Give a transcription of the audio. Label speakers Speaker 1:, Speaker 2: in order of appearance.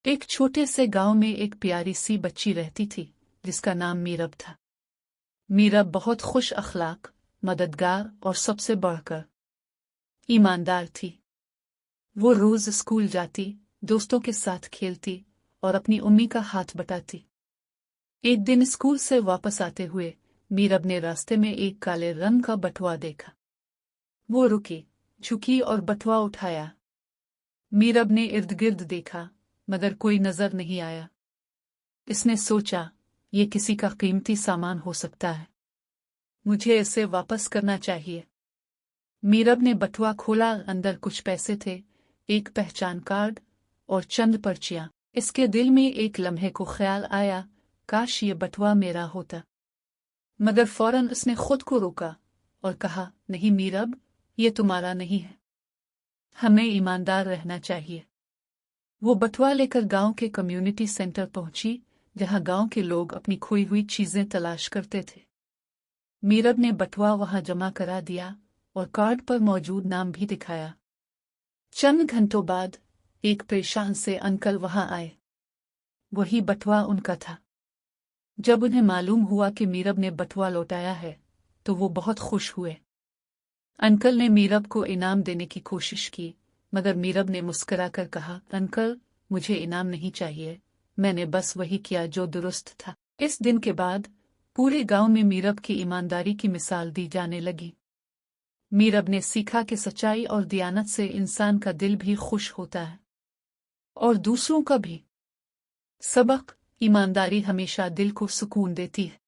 Speaker 1: एक छोटे से गांव में एक प्यारी सी बच्ची रहती थी जिसका नाम मीरब था। मीरब बहुत खुश अखलाक, मददगार और सबसे बढ़कर ईमानदार थी। वो रोज स्कूल जाती, दोस्तों के साथ खेलती और अपनी उम्मी का हाथ बटाती। एक दिन स्कूल से वापस आते हुए मीरब ने रास्ते में एक काले रंग का बटुआ देखा। वो रुकी, झुकी और बटुआ उठाया। मीरब ने इर्द गिर्द देखा मगर कोई नजर नहीं आया। इसने सोचा, ये किसी का कीमती सामान हो सकता है, मुझे इसे वापस करना चाहिए। मीरब ने बटुआ खोला, अंदर कुछ पैसे थे, एक पहचान कार्ड और चंद पर्चियां। इसके दिल में एक लम्हे को ख्याल आया, काश ये बटुआ मेरा होता। मगर फौरन उसने खुद को रोका और कहा, नहीं मीरब, ये तुम्हारा नहीं है, हमें ईमानदार रहना चाहिए। वो बटुआ लेकर गांव के कम्युनिटी सेंटर पहुंची जहां गांव के लोग अपनी खोई हुई चीजें तलाश करते थे। मीरब ने बटुआ वहां जमा करा दिया और कार्ड पर मौजूद नाम भी दिखाया। चंद घंटों बाद एक परेशान से अंकल वहां आए। वही बटुआ उनका था। जब उन्हें मालूम हुआ कि मीरब ने बटुआ लौटाया है तो वो बहुत खुश हुए। अंकल ने मीरब को इनाम देने की कोशिश की मगर मीरब ने मुस्कुराकर कहा, अंकल, मुझे इनाम नहीं चाहिए, मैंने बस वही किया जो दुरुस्त था। इस दिन के बाद पूरे गांव में मीरब की ईमानदारी की मिसाल दी जाने लगी। मीरब ने सीखा कि सच्चाई और दियानत से इंसान का दिल भी खुश होता है और दूसरों का भी। सबक: ईमानदारी हमेशा दिल को सुकून देती है।